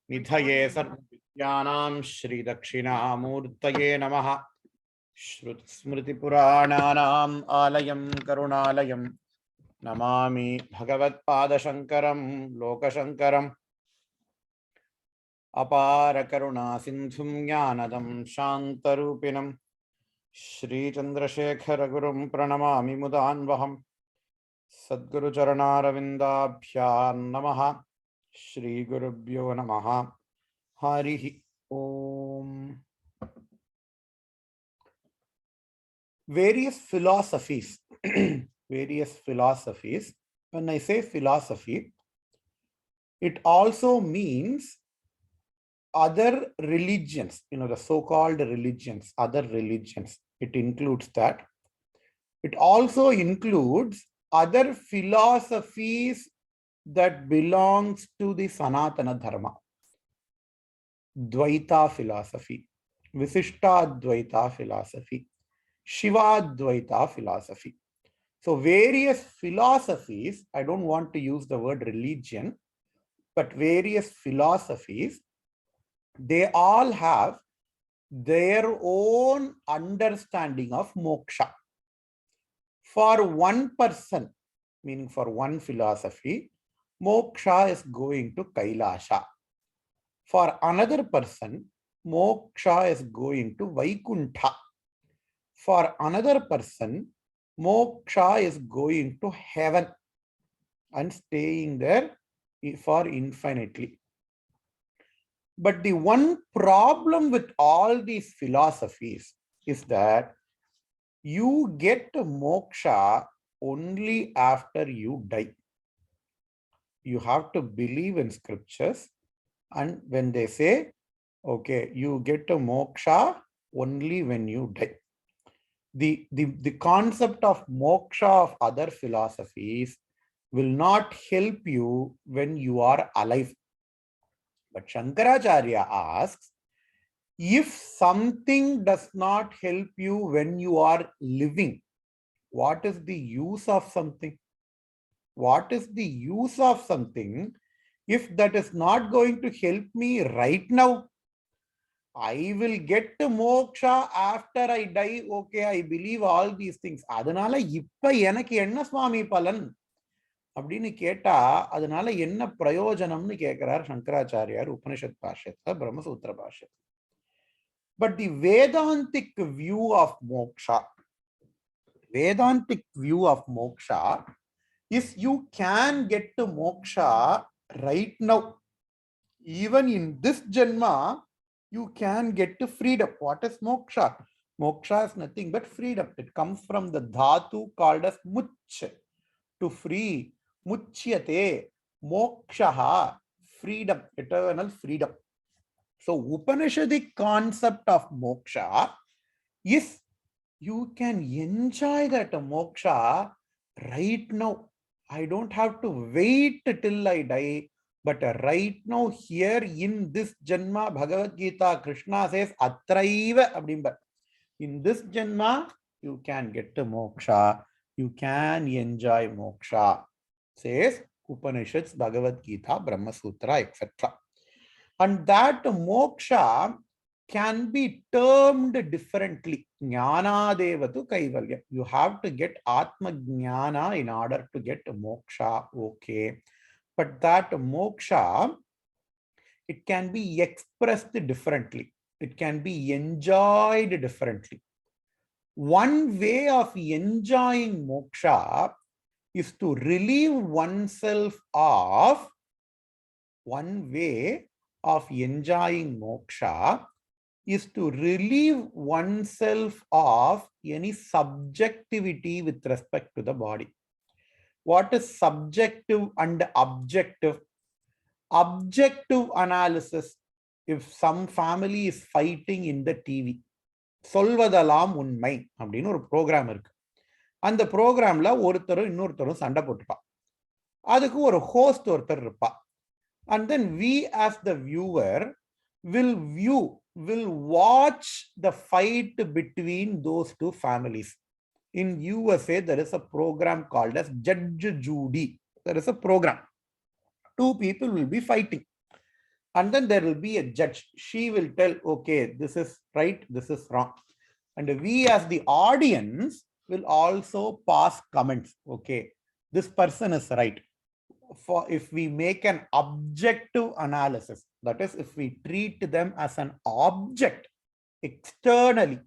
निधये सर्वविद्यानां श्रीदक्षिणामूर्तये नमः। श्रुतिस्मृतिपुराणानाम् आलयं करुणालयं नमामि भगवत्पादशङ्करं लोकशङ्करम्। अपार करुणासिन्धुं ज्ञानदं शान्तरूपिणं श्रीचन्द्रशेखरगुरुं प्रणमामि मुदान्वहम्। सद्गुरुचरणारविन्दाभ्यां नमः। श्रीगुरुभ्यो नमः। हरिः ओम. Various philosophies. Various philosophies. When I say philosophy, it also means other religions, the so-called religions, other religions. It includes that. It also includes other philosophies that belongs to the Sanatana Dharma. Dvaita philosophy, Visishtadvaita philosophy, Shivadvaita philosophy. So various philosophies, I don't want to use the word religion, but various philosophies, they all have their own understanding of moksha. For one person, meaning for one philosophy, moksha is going to Kailasha. For another person, moksha is going to Vaikuntha. For another person, moksha is going to heaven and staying there for infinitely. But the one problem with all these philosophies is that you get moksha only after you die. You have to believe in scriptures, and when they say, okay, you get moksha only when you die. The concept of moksha of other philosophies will not help you when you are alive. But Shankaracharya asks, if something does not help you when you are living, what is the use of something? What is the use of something if that is not going to help me right now? I will get moksha after I die. Okay, I believe all these things. Adanala ippa enakku enna swami palan அப்படின்னு கேட்டா அதனால என்ன பிரயோஜனம்னு கேட்கிறார் சங்கராச்சாரியார் உபனிஷத் பாஷ்யத்துல பிரம்மசூத்திர பாஷ்யத்துல. But the Vedantic view of moksha, is you can get to moksha right now. Even in this janma, you can get to freedom. What is moksha? Moksha is nothing but freedom. It comes from the dhatu called as much, to free. Muchyate, mokshaha, freedom, eternal freedom. So Upanishadic concept of moksha is you can enjoy that moksha right now. I don't have to wait till I die, but right now, here in this janma, Bhagavad Gita, Krishna says, Atraiva abdimba. In this janma, you can get to moksha. You can enjoy moksha, says Upanishads, Bhagavad Gita, Brahma Sutra, etc. And that moksha can be termed differently. Jnana devatu kaivalya. You have to get Atma Jnana in order to get moksha. Okay. But that moksha, it can be expressed differently. It can be enjoyed differently. One way of enjoying moksha is to relieve oneself of, one way of enjoying moksha is to relieve oneself of any subjectivity with respect to the body. What is subjective and objective? Objective analysis, if some family is fighting in the TV, சொல்வதெல்லாம் உண்மை அப்படின்னு ஒரு program இருக்கு. அந்த ப்ரோக்ராம்ல ஒருத்தரும் இன்னொருத்தரும் சண்டை போட்டுப்பா. அதுக்கு ஒரு ஹோஸ்ட் ஒருத்தர் இருப்பா. And then we as the viewer will watch the fight between those two families. In USA, there is a program called as Judge Judy. There is a program. Two people will be fighting. And then there will be a judge. She will tell, okay, this is right, this is wrong. And we as the audience will also pass comments. Okay, this person is right. For if we make an objective analysis, that is, if we treat them as an object externally,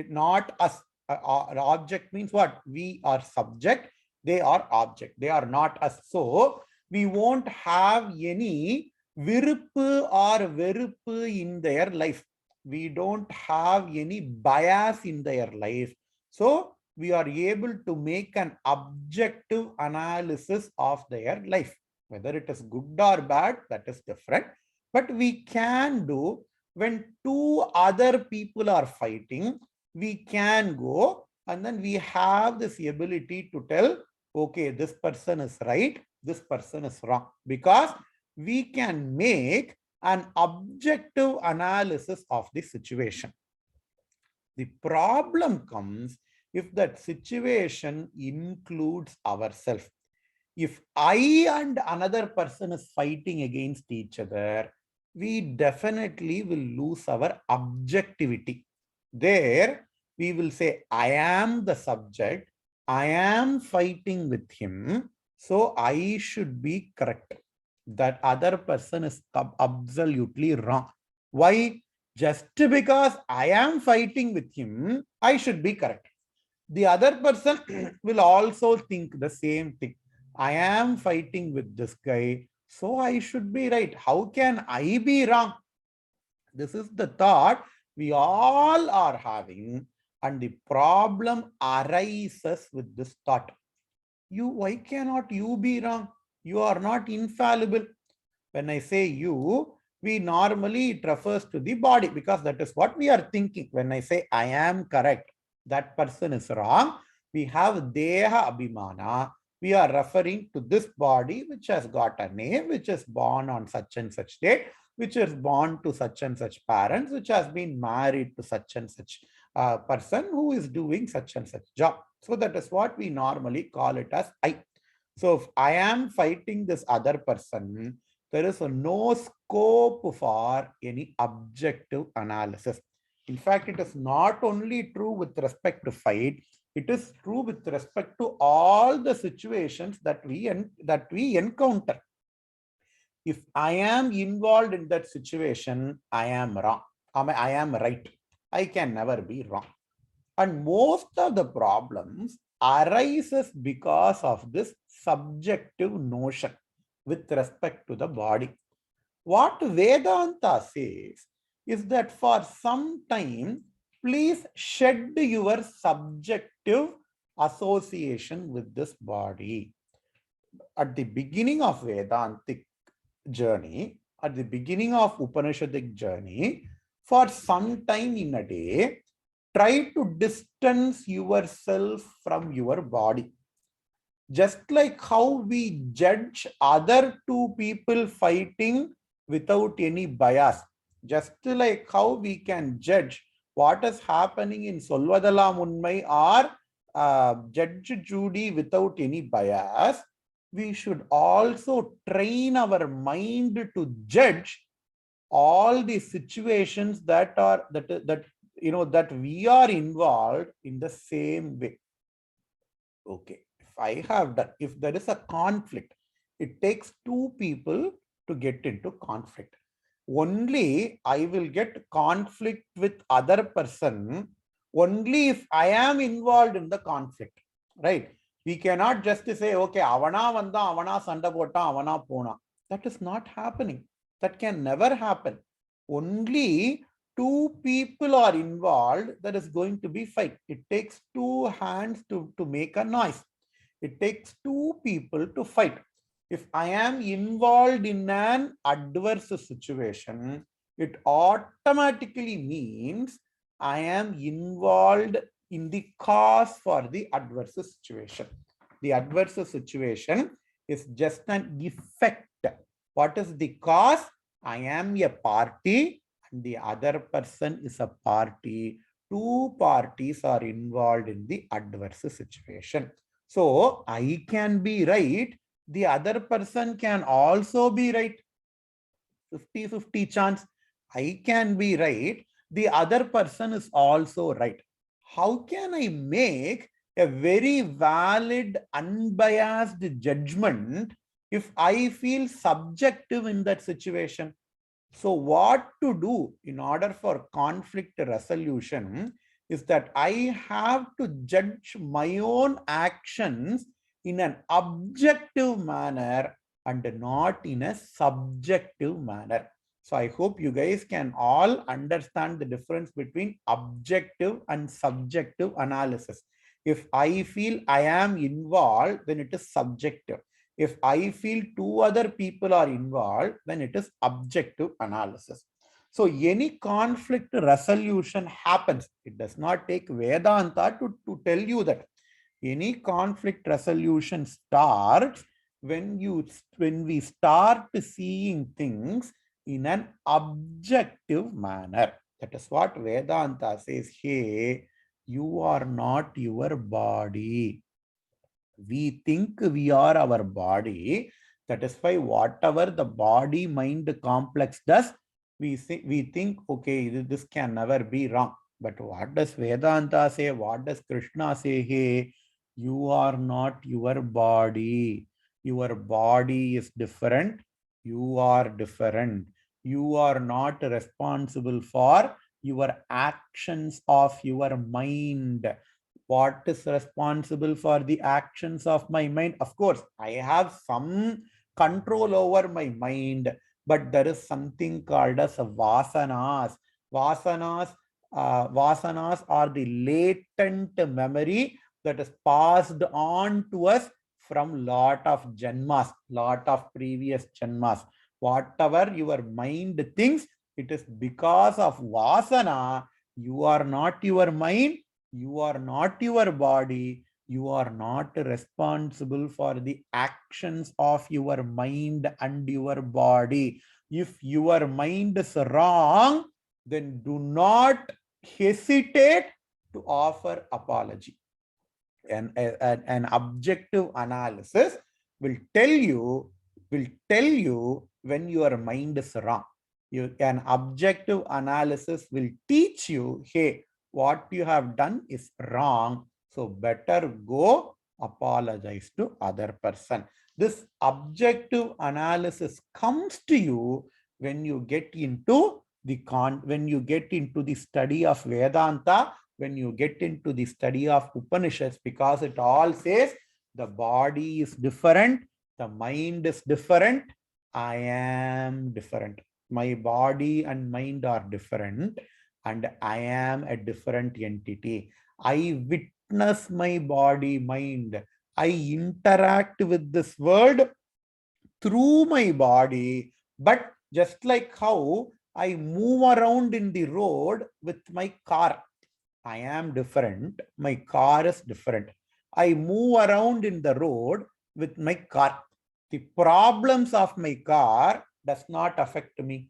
not as an object means what? We are subject, they are object, they are not us. So we won't have any viruppu or veruppu in their life. We don't have any bias in their life. So we are able to make an objective analysis of their life. Whether it is good or bad, that is different. But we can do when two other people are fighting, we can go and then we have this ability to tell, okay, this person is right, this person is wrong, because we can make an objective analysis of the situation. The problem comes if that situation includes ourselves. If I and another person is fighting against each other, we definitely will lose our objectivity. There, we will say, I am the subject, I am fighting with him, so I should be correct. That other person is absolutely wrong. Why? Just because I am fighting with him, I should be correct. The other person will also think the same thing. I am fighting with this guy, so I should be right. How can I be wrong? This is the thought we all are having, and the problem arises with this thought. Why cannot you be wrong? You are not infallible. When I say you, we normally, it refers to the body, because that is what we are thinking. When I say I am correct, that person is wrong, we have deha abhimana. We are referring to this body which has got a name, which is born on such and such date, which is born to such and such parents, which has been married to such and such person who is doing such and such job. So that is what we normally call it as I. So if I am fighting this other person, there is no scope for any objective analysis. In fact, it is not only true with respect to fight, it is true with respect to all the situations that we encounter. If I am involved in that situation, I am wrong. I am right. I can never be wrong. And most of the problems arises because of this subjective notion with respect to the body. What Vedanta says is that for some time, please shed your subjective association with this body. At the beginning of Vedantic journey, at the beginning of Upanishadic journey, for some time in a day, try to distance yourself from your body. Just like how we judge other two people fighting without any bias, just like how we can judge what is happening in Solvadala Munmai or Judge Judy without any bias, we should also train our mind to judge all the situations that we are involved in the same way. Okay, if there is a conflict, it takes two people to get into conflict. Only I will get conflict with other person only if I am involved in the conflict, right? We cannot just say, okay, avana vanda, avana sanda pota, avana pona. That is not happening. That can never happen. Only two people are involved, there is going to be fight. It takes two hands to make a noise. It takes two people to fight. If I am involved in an adverse situation, it automatically means I am involved in the cause for the adverse situation. The adverse situation is just an effect. What is the cause? I am a party and the other person is a party. Two parties are involved in the adverse situation. So I can be right. The other person can also be right. 50-50 chance. I can be right. The other person is also right. How can I make a very valid, unbiased judgment if I feel subjective in that situation? So, what to do in order for conflict resolution is that I have to judge my own actions in an objective manner and not in a subjective manner. So, I hope you guys can all understand the difference between objective and subjective analysis. If I feel I am involved, then it is subjective. If I feel two other people are involved, then it is objective analysis. So any conflict resolution happens. It does not take Vedanta to tell you that. Any conflict resolution starts when we start seeing things in an objective manner. That is what Vedanta says. Hey, you are not your body. We think we are our body. That is why whatever the body mind complex does, we think, okay, this can never be wrong. But what does Vedanta say? What does Krishna say? Hey, you are not your body. Your body is different. You are different. You are not responsible for your actions of your mind. What is responsible for the actions of my mind? Of course, I have some control over my mind, but there is something called as vasanas. Vasanas, vasanas are the latent memory that is passed on to us from lot of janmas, lot of previous janmas. Whatever your mind thinks, it is because of vasana. You are not your mind. You are not your body. You are not responsible for the actions of your mind and your body. If your mind is wrong, then do not hesitate to offer apology. An objective analysis will tell you when your mind is wrong. An objective analysis will teach you, hey, what you have done is wrong, so better go apologize to other person. This objective analysis comes to you when you get into the study of Vedanta, when you get into the study of Upanishads, because it all says the body is different, the mind is different, I am different. My body and mind are different, and I am a different entity. I witness my body, mind. I interact with this world through my body, but just like how I move around in the road with my car, I am different. My car is different. I move around in the road with my car. The problems of my car does not affect me.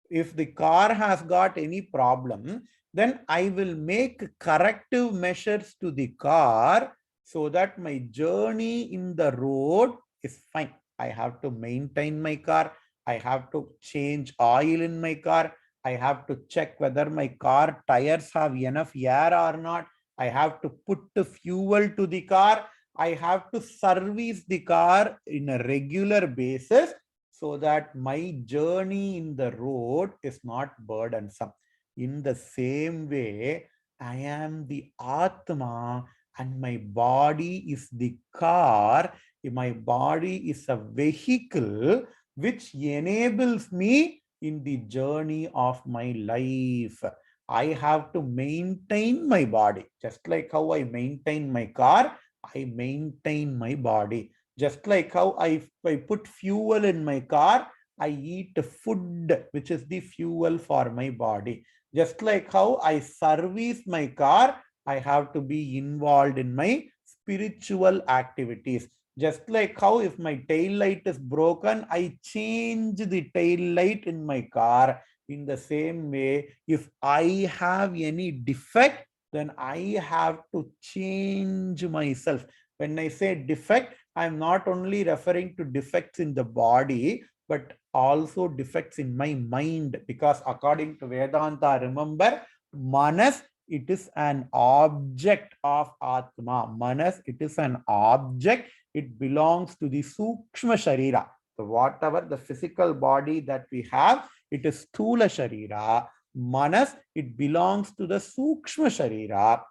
If the car has got any problem, then I will make corrective measures to the car so that my journey in the road is fine. I have to maintain my car. I have to change oil in my car. I have to check whether my car tires have enough air or not. I have to put the fuel to the car. I have to service the car in a regular basis so that my journey in the road is not burdensome. In the same way, I am the Atma and my body is the car. My body is a vehicle which enables me in the journey of my life. I have to maintain my body. Just like how I maintain my car, I maintain my body. Just like how I put fuel in my car, I eat food, which is the fuel for my body. Just like how I service my car, I have to be involved in my spiritual activities. Just like how if my tail light is broken, I change the tail light in my car. In the same way, if I have any defect, then I have to change myself. When I say defect, I'm not only referring to defects in the body, but also defects in my mind, because according to Vedanta, remember, Manas, it is an object of Atma. Manas, it is an object. It belongs to the Sukshma Sharira. So whatever the physical body that we have, it is Sthula Sharira. Manas, it belongs to the Sukshma Sharira.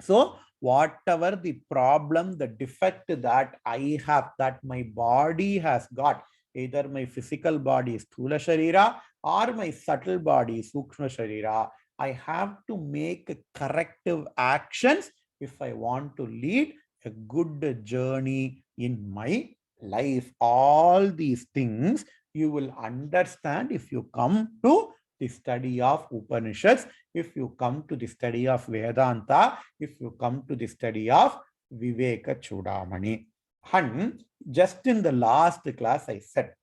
So whatever the problem, the defect that I have, that my body has got, either my physical body is Sthula Sharira or my subtle body is Sukshma Sharira, I have to make corrective actions if I want to lead a good journey in my life. All these things you will understand if you come to the study of Upanishads, if you come to the study of Vedanta, if you come to the study of Vivekachudamani. And just in the last class, I said,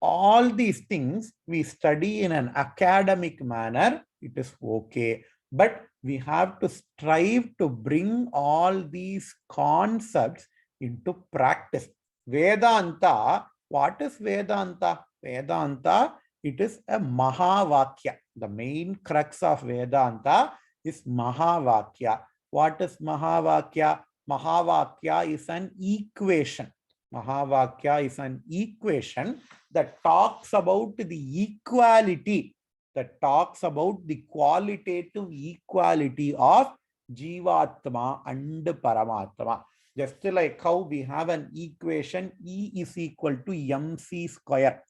all these things we study in an academic manner, it is okay. But we have to strive to bring all these concepts into practice. Vedanta, what is Vedanta? Vedanta, it is a Mahavakya. The main crux of Vedanta is Mahavakya. What is Mahavakya? Mahavakya is an equation. Mahavakya is an equation that talks about the equality, that talks about the qualitative equality of Jivatma and Paramatma. Just like how we have an equation, E is equal to mc square.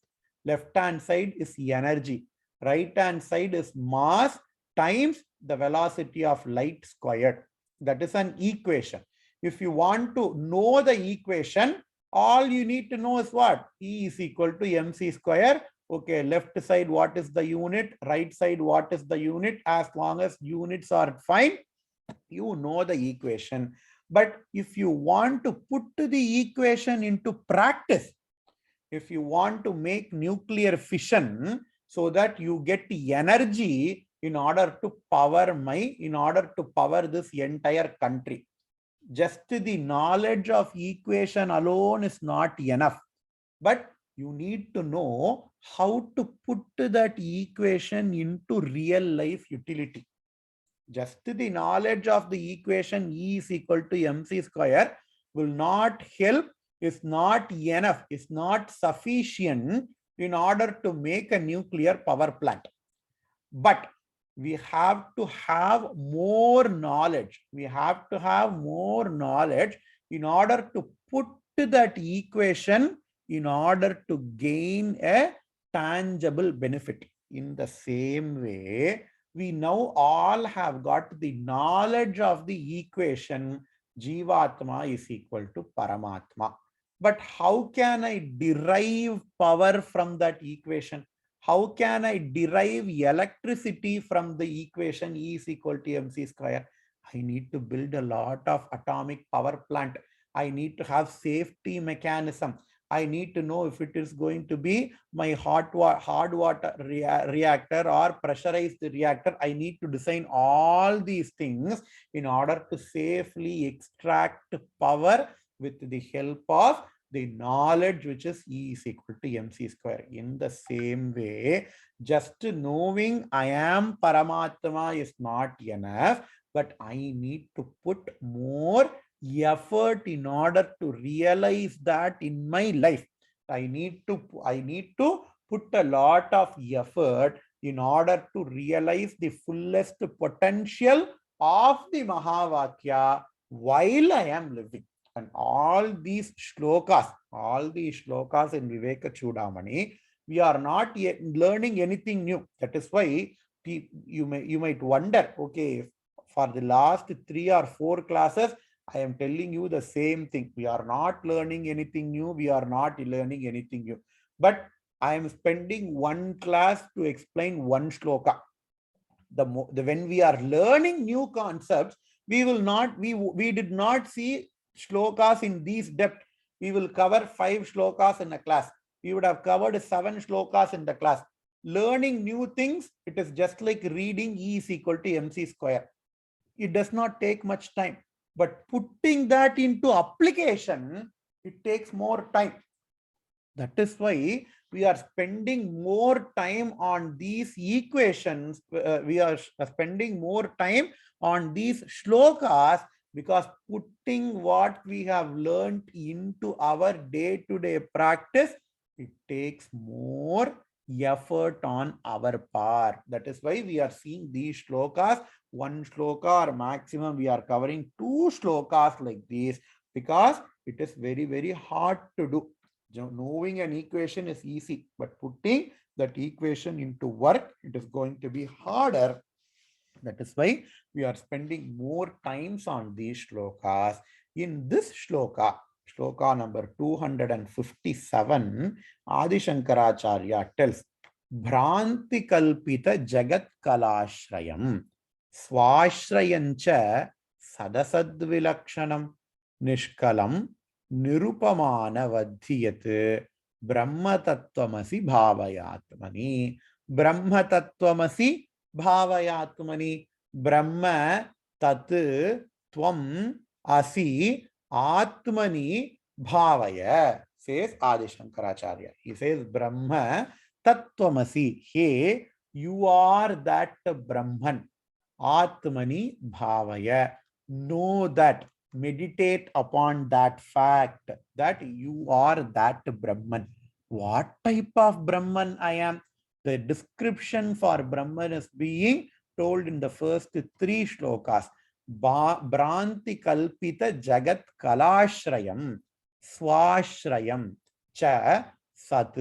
Left hand side is energy, right hand side is mass times the velocity of light squared. That is an equation. If you want to know the equation, all you need to know is what? E is equal to mc square. Okay, left side, what is the unit? Right side, what is the unit? As long as units are fine, you know the equation. But if you want to put the equation into practice, if you want to make nuclear fission so that you get the energy in order to power this entire country, just the knowledge of equation alone is not enough, but you need to know how to put that equation into real life utility. Just the knowledge of the equation E is equal to mc square will not help, is not enough, is not sufficient in order to make a nuclear power plant. But we have to have more knowledge. We have to have more knowledge in order to put that equation in order to gain a tangible benefit. In the same way, we now all have got the knowledge of the equation Jivatma is equal to Paramatma. But how can I derive power from that equation? How can I derive electricity from the equation E is equal to mc square? I need to build a lot of atomic power plant. I need to have safety mechanism. I need to know if it is going to be my hard water reactor or pressurized reactor. I need to design all these things in order to safely extract power with the help of the knowledge which is E is equal to mc square. In the same way, just knowing I am Paramatma is not enough, but I need to put more effort in order to realize that in my life. I need to put a lot of effort in order to realize the fullest potential of the Mahavakya while I am living. And all these shlokas in Vivekachudamani, we are not yet learning anything new. That is why you might wonder, okay, for the last 3 or 4 classes, I am telling you the same thing. We are not learning anything new. We are not learning anything new. But I am spending 1 class to explain 1 shloka. When we are learning new concepts, we did not see shlokas in these depth. We will cover 5 shlokas in a class. We would have covered 7 shlokas in the class. Learning new things, it is just like reading E is equal to mc square. It does not take much time. But putting that into application, it takes more time. That is why we are spending more time on these equations. We are spending more time on these shlokas because putting what we have learned into our day-to-day practice, it takes more effort on our part. That is why we are seeing these shlokas. One shloka or maximum we are covering two shlokas like this because it is very, very hard to do. Knowing an equation is easy, but putting that equation into work, it is going to be harder. That is why we are spending more times on these shlokas. In this shloka, shloka number 257, Adi Shankaracharya tells, Bhranti Kalpita Jagat Kalashrayam Swashrayancha Sadasadvilakshanam Nishkalam Nirupamana Vadhiyat Brahma Tattvamasi Bhavayatmani. Brahma Tattvamasi Bhavayatmani. Brahma Tat Tvam Asi Atmani Bhavaya, says Adi Shankaracharya. He says, Brahma Tattvamasi. Hey, you are that Brahman. Atmani Bhavaya. Know that. Meditate upon that fact that you are that Brahman. What type of Brahman I am? The description for Brahman is being told in the first three shlokas. Bhranti Kalpita Jagat Kalashrayam Swashrayam Cha Sat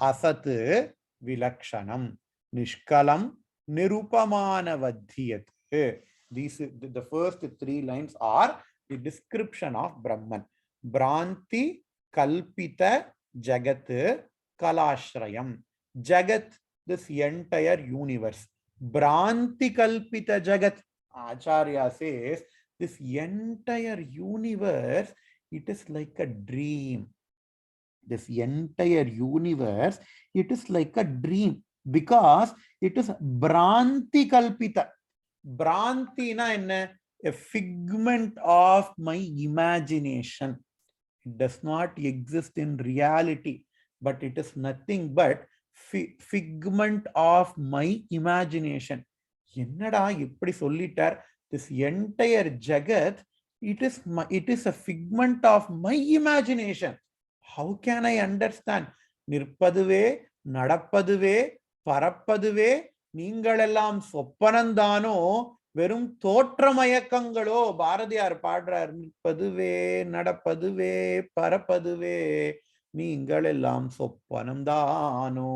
Asat Vilakshanam Nishkalam Nirupamana Vadhiyat. These, the first three lines are the description of Brahman. Bhranti Kalpita Jagat Kalashrayam. Jagat, this entire universe. Bhranti Kalpita Jagat. Acharya says, this entire universe, it is like a dream. This entire universe, it is like a dream because it is Bhranti Kalpita. Bhranti na enna? A figment of my imagination. It does not exist in reality, but it is nothing but figment of my imagination. Ennada ippadi sollitar? This entire jagat, it is a figment of my imagination. How can I understand? Nirpaduve, Nadapaduve, Parapaduve, நீங்களெல்லாம் சொப்பனந்தானோ வெறும் தோற்ற மயக்கங்களோ. பாரதியார் பாடுறார், நிற்பதுவே நடப்பதுவே பரப்பதுவே நீங்கள் எல்லாம் சொப்பனம்தானோ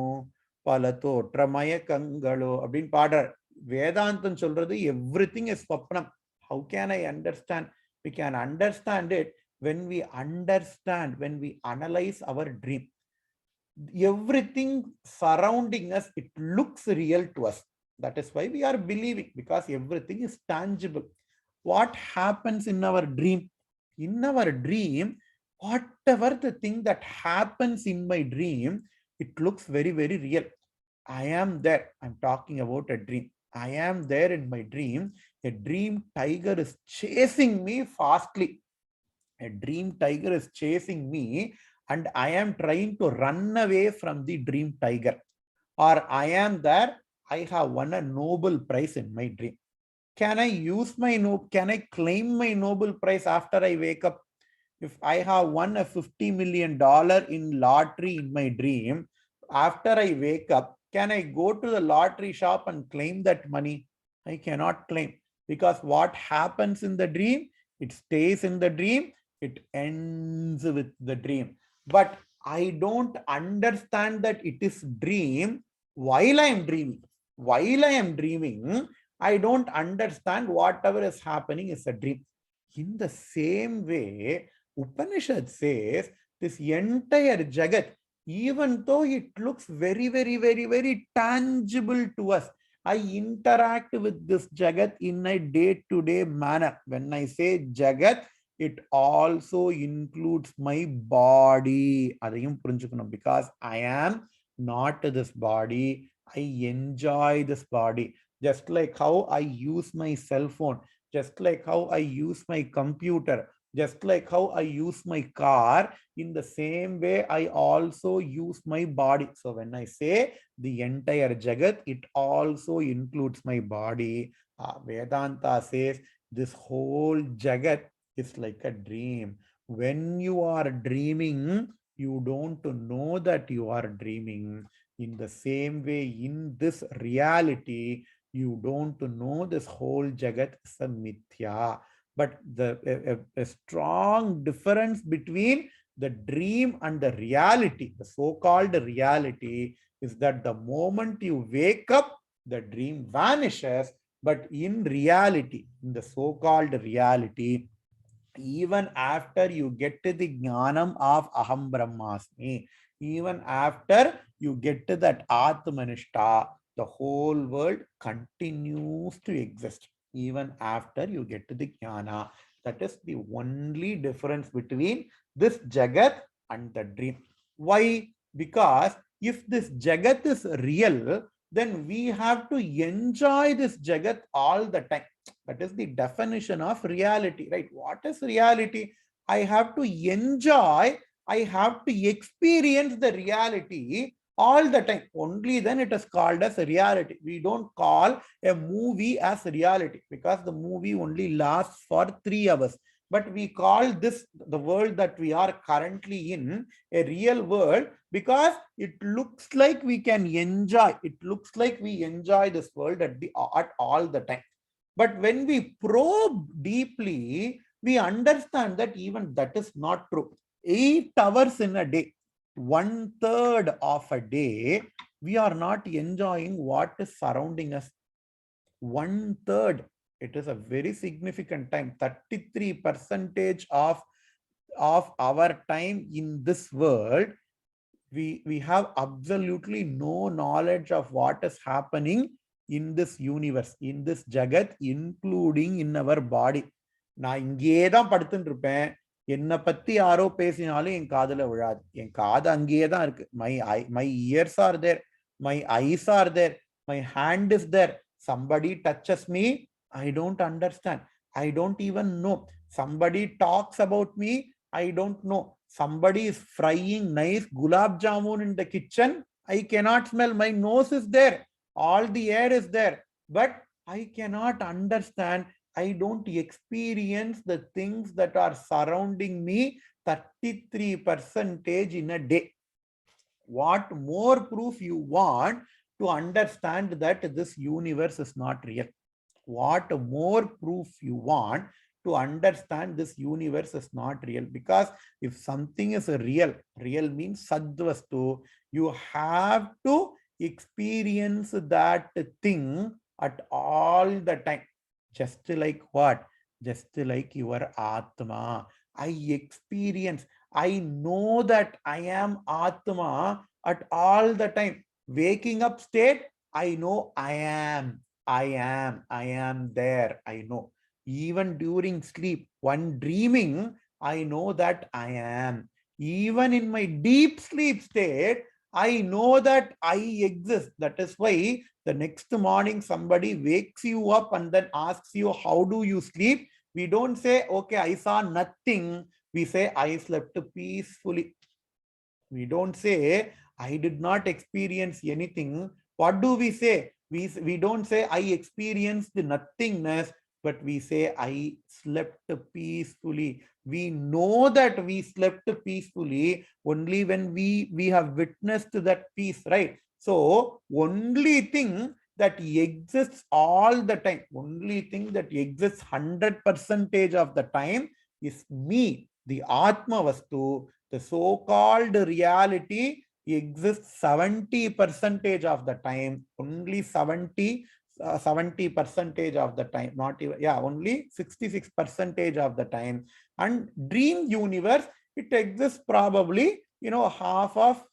பல தோற்ற மயக்கங்களோ அப்படின்னு பாடுறார். வேதாந்தம் சொல்றது எவ்ரிதிங் இஸ் ஸ்வப்னம். How can I understand? We can understand it when we understand, when we analyze our dream. Everything surrounding us, it looks real to us. That is why we are believing, because everything is tangible. What happens in our dream? In our dream, whatever the thing that happens in my dream, it looks very, very real. I am there. I'm talking about a dream. I am there in my dream. A dream tiger is chasing me fastly. A dream tiger is chasing me and I am trying to run away from the dream tiger. Or I am there, I have won a Nobel Prize in my dream. Can I use my can I claim my Nobel Prize after I wake up? If I have won a $50 million in lottery in my dream, after I wake up, can I go to the lottery shop and claim that money? I cannot claim, because what happens in the dream, it stays in the dream, it ends with the dream. But I don't understand that it is dream while I am dreaming. While I am dreaming, I don't understand whatever is happening is a dream. In the same way, Upanishad says this entire Jagat, even though it looks very, very, very, very tangible to us, I interact with this Jagat in a day-to-day manner. When I say Jagat, it also includes my body. Adayum purinjukanum, because I am not this body. I enjoy this body. Just like how I use my cell phone, just like how I use my computer, Just like how I use my car, in the same way, I also use my body. So when I say the entire Jagat, it also includes my body. Vedanta says this whole Jagat is like a dream. When you are dreaming, you don't know that you are dreaming. In the same way, in this reality, you don't know this whole Jagat is a mithya. But a strong difference between the dream and the reality, the so-called reality, is that the moment you wake up, the dream vanishes. But in reality, in the so-called reality, even after you get to the jnanam of aham brahmasmi, even after you get to that atmanishta, the whole world continues to exist even after you get to the jnana. That is the only difference between this jagat and the dream. Why? Because if this jagat is real, then we have to enjoy this jagat all the time. That is the definition of reality, right? What is reality? I have to enjoy, I have to experience the reality all the time. Only then it is called as reality. We don't call a movie as reality because the movie only lasts for 3 hours. But we call this, the world that we are currently in, a real world because it looks like we can enjoy. It looks like we enjoy this world at all the time. But when we probe deeply, we understand that even that is not true. 8 hours in a day, 1/3 of a day, we are not enjoying what is surrounding us. 1/3. It is a very significant time. 33% of our time in this world, we have absolutely no knowledge of what is happening in this universe, in this jagat, including in our body. நான் இங்கேயே தான் படுத்துட்டு இருப்பேன். என்னை பத்தி யாரோ பேசினாலும் என் காதுல விழாது. என் காது அங்கேயே தான் இருக்கு. My ears are there, my eyes are there, my hand is there. Somebody touches me, I don't understand, I don't even know. Somebody talks about me, I don't know. Somebody is frying nice gulab jamun in the kitchen, I cannot smell. My nose is there, all the air is there, but I cannot understand. I don't experience the things that are surrounding me 33% in a day. What more proof you want to understand that this universe is not real? What more proof you want to understand this universe is not real? Because if something is real, real means sadvastu, you have to experience that thing at all the time. Just like what? Just like your atma. I experience, I know that I am atma at all the time. Waking up state, I know I am there, I know. Even during sleep, one dreaming, I know that I am. Even in my deep sleep state, I know that I exist. That is why the next morning somebody wakes you up and then asks you, how do you sleep? We don't say, okay, I saw nothing. We say, I slept peacefully. We don't say, I did not experience anything. What do we say? We don't say, I experienced nothingness, but we say, I slept peacefully. We know that we slept peacefully only when we have witnessed that peace, right? So, only thing that exists all the time, only thing that exists 100% of the time is me, the Atma Vastu. The so-called reality exists 70% of the time, only 70% of the time, not even, yeah, only 66% of the time. And dream universe, it exists probably, half of,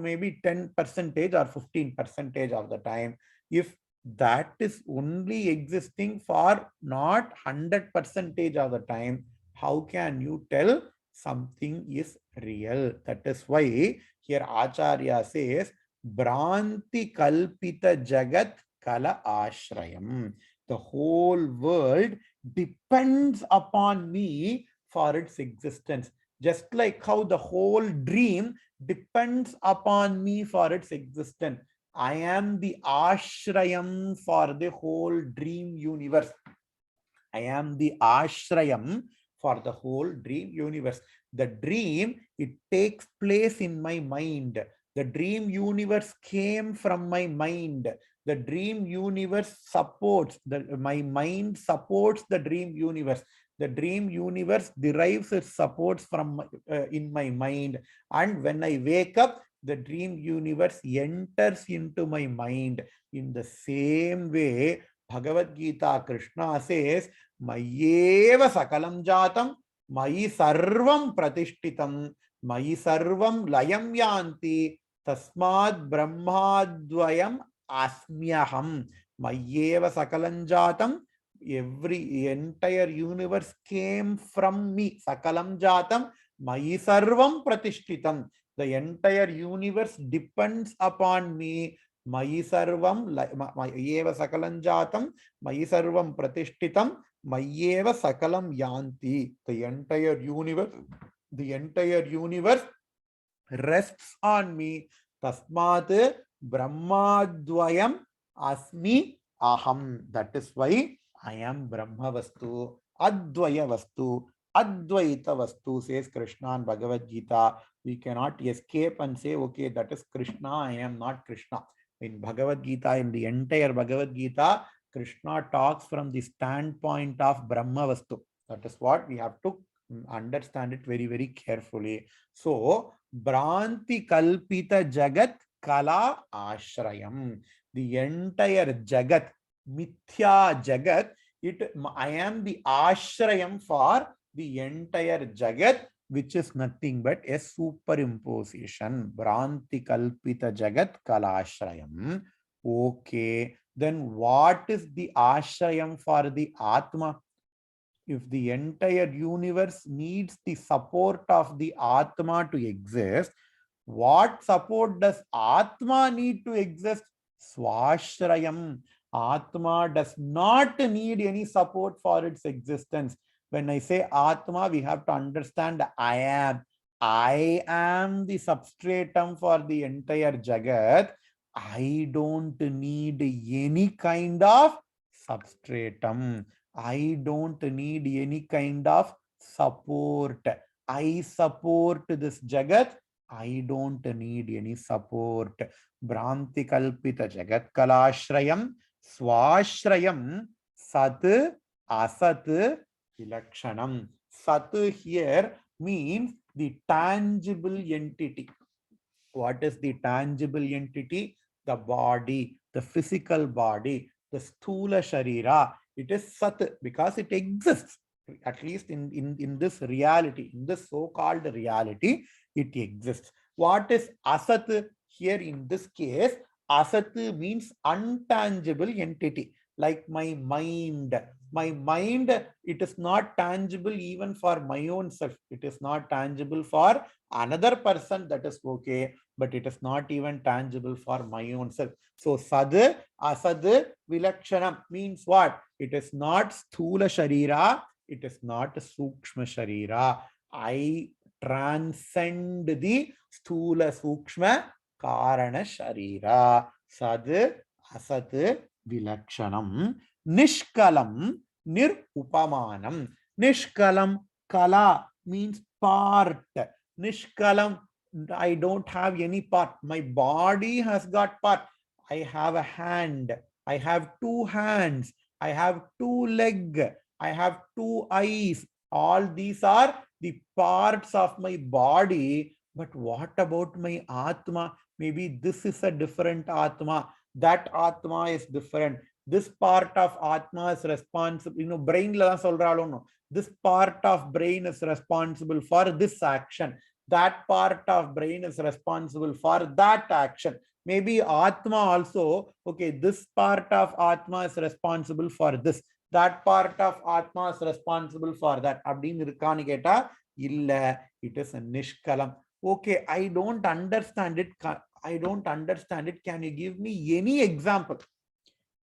maybe 10% or 15% of the time. If that is only existing for not 100% of the time, how can you tell something is real? That is why here Acharya says, Branti Kalpita Jagat Kala Ashrayam. The whole world depends upon me for its existence. Just like how the whole dream depends upon me for its existence. I am the ashrayam for the whole dream universe. I am the ashrayam for the whole dream universe. The dream, it takes place in my mind. The dream universe came from my mind. The dream universe supports, my mind supports the dream universe. The dream universe derives its supports from in my mind. And when I wake up, the dream universe enters into my mind. In the same way, Bhagavad Gita, Krishna says, Mayeva sakalam jatam, Mayi sarvam pratishtitam, Mayi sarvam layam yanti, Tasmad brahmadvayam asmyaham. Mayeva sakalam jatam, every entire universe came from me. Sakalam jatam, Mayi sarvam pratishtitam. The entire universe depends upon me. Mayi sarvam, Mayeva sakalam jatam, Mayi sarvam pratishtitam, Mayeva sakalam yanti. The entire universe rests on me. Tasmat brahmadvayam asmi aham. That is why I am Brahma Vastu, Advaya Vastu, Advaita Vastu, says Krishna in Bhagavad Gita. We cannot escape and say, okay, that is Krishna, I am not Krishna. In Bhagavad Gita, in the entire Bhagavad Gita, Krishna talks from the standpoint of Brahma Vastu. That is what we have to understand it very, very carefully. So, Bhranti Kalpita Jagat Kala Ashrayam. The entire Jagat, Mithya Jagat, I am the Ashrayam for the entire Jagat, which is nothing but a superimposition. Bhranti Kalpita Jagat Kala Ashrayam. Okay, then what is the Ashrayam for the Atma? If the entire universe needs the support of the Atma to exist, what support does Atma need to exist? Swashrayam. Atma does not need any support for its existence. When I say Atma, we have to understand I am. I am the substratum for the entire Jagat. I don't need any kind of substratum. I don't need any kind of support. I support this Jagat. I don't need any support. Bhranti kalpita Jagat kalashrayam swashrayam sat asat vilakshanam. Sat here means the tangible entity. What is the tangible entity? The body, the physical body, the sthula sharira. It is sat because it exists, at least in this reality, in this so-called reality, it exists. What is asat here in this case? Asat means untangible entity, like my mind. My mind, it is not tangible even for my own self. It is not tangible for another person, that is okay, but it is not even tangible for my own self. So sad, asad, vilakshanam means what? It is not sthula sharira, it is not sukshma sharira. I transcend the sthula sukshma karana sharira. Sad, asat, vilakshanam. Nishkalam, nirupamanam. Nishkalam, kala means part. Nishkalam, I don't have any part. My body has got part. I have a hand. I have two hands. I have two legs. I have two eyes. All these are the parts of my body. But what about my Atma? Maybe this is a different Atma. That Atma is different. This part of Atma is responsible. Brain la solralo no. This part of brain is responsible for this action. That part of brain is responsible for that action. Maybe Atma also, okay, this part of Atma is responsible for this. That part of Atma is responsible for that. Illa, it is a nishkalam. Okay, I don't understand it. I don't understand it. Can you give me any example?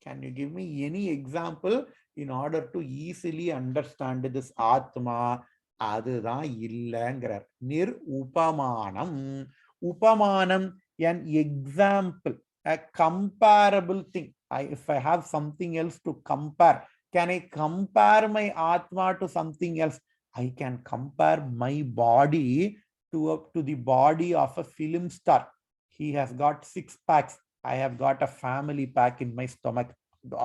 Can you give me any example in order to easily understand this Atma? அதுதான் இல்லைங்கிறார். நிர் உபமானம். உபமானம், an example, a comparable thing. If I have something else to compare, can I compare my Atma to something else? I can compare my body to the body of a film star. He has got 6 packs. I have got a family pack in my stomach.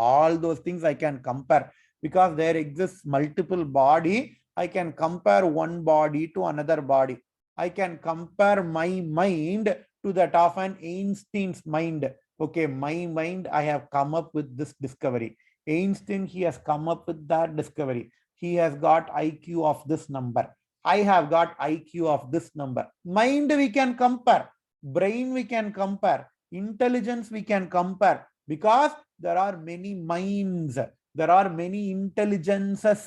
All those things I can compare because there exists multiple body. I can compare one body to another body. I can compare my mind to that of an Einstein's mind. Okay, my mind, I have come up with this discovery. Einstein, he has come up with that discovery. He has got IQ of this number. I have got IQ of this number. Mind we can compare. Brain we can compare. Intelligence we can compare because there are many minds. There are many intelligences.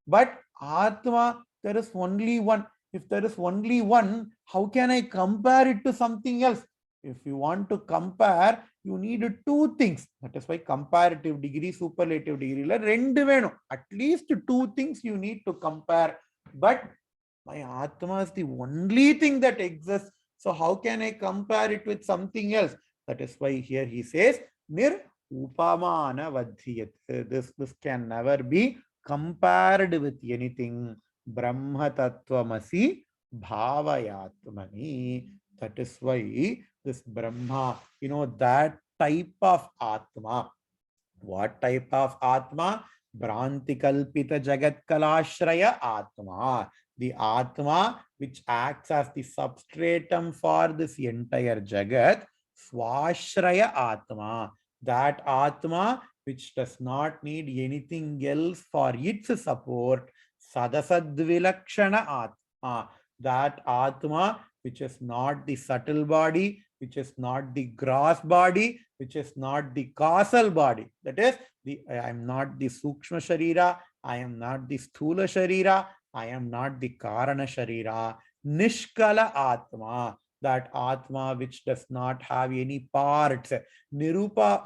But Atma, there is only one. If there is only one, how can I compare it to something else? If you want to compare, you need 2 things. That is why comparative degree, superlative degree, at least 2 things you need to compare. But my Atma is the only thing that exists. So how can I compare it with something else? That is why here he says, Nir Upamana Vadhiyat. This can never be compared with anything. Brahma Tattvamasi Bhavayatmani. That is why this Brahma, that type of Atma. What type of Atma? Bhrantikalpita Jagat Kalashraya Atma. The Atma which acts as the substratum for this entire Jagat. Swashraya Atma. That Atma which does not need anything else for its support. Sadasadvilakshana Atma. That Atma which is not the subtle body, which is not the gross body, which is not the causal body. That is, I am not the Sukshma Sharira, I am not the Sthula Sharira, I am not the Karana Sharira. Nishkala Atma. That Atma which does not have any parts. Nirupamana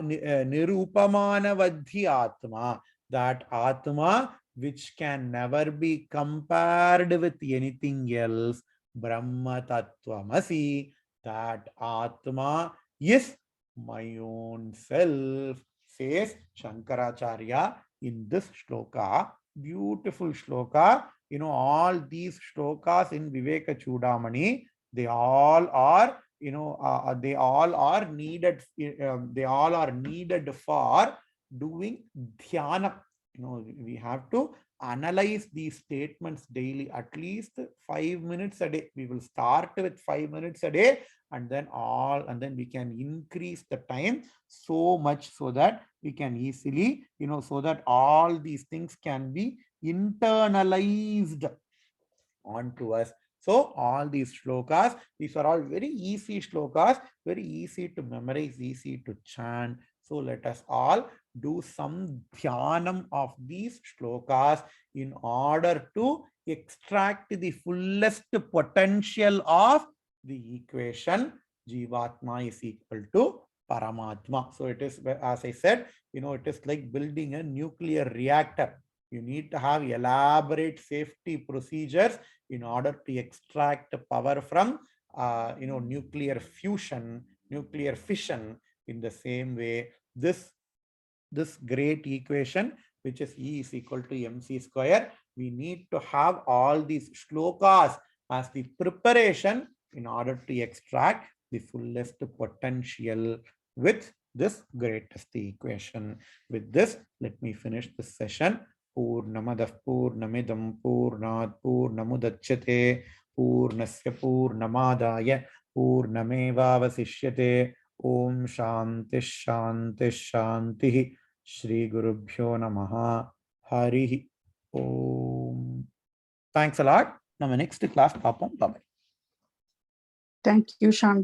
Vadhi Atma. That Atma which can never be compared with anything else. Brahma Tattvamasi. That Atma is my own self, says Shankaracharya in this shloka. Beautiful shloka. All these shlokas in Vivekachudamani, they all are, they all are needed. They all are needed for doing dhyana. We have to analyze these statements daily, at least 5 minutes a day. We will start with 5 minutes a day, and then we can increase the time so much so that we can easily, so that all these things can be internalized onto us. So all these shlokas, these are all very easy shlokas, very easy to memorize, easy to chant. So let us all do some dhyanam of these shlokas in order to extract the fullest potential of the equation Jivatma is equal to Paramatma. So it is, as I said, it is like building a nuclear reactor. You need to have elaborate safety procedures in order to extract power from nuclear fusion, nuclear fission. In the same way, this great equation, which is E is equal to mc square, we need to have all these shlokas as the preparation in order to extract the fullest potential with this greatest equation. With this, let me finish this session. Purnamadah Purnamidam Purnat Purnamudachyate Purnasya Purnamadaya Purnamevavasishyate. Om Shanti Shanti Shanti. Shri Gurubhyo Namaha. Hari Om. Thanks a lot. Now, next class, Bye. Thank you, Shanti.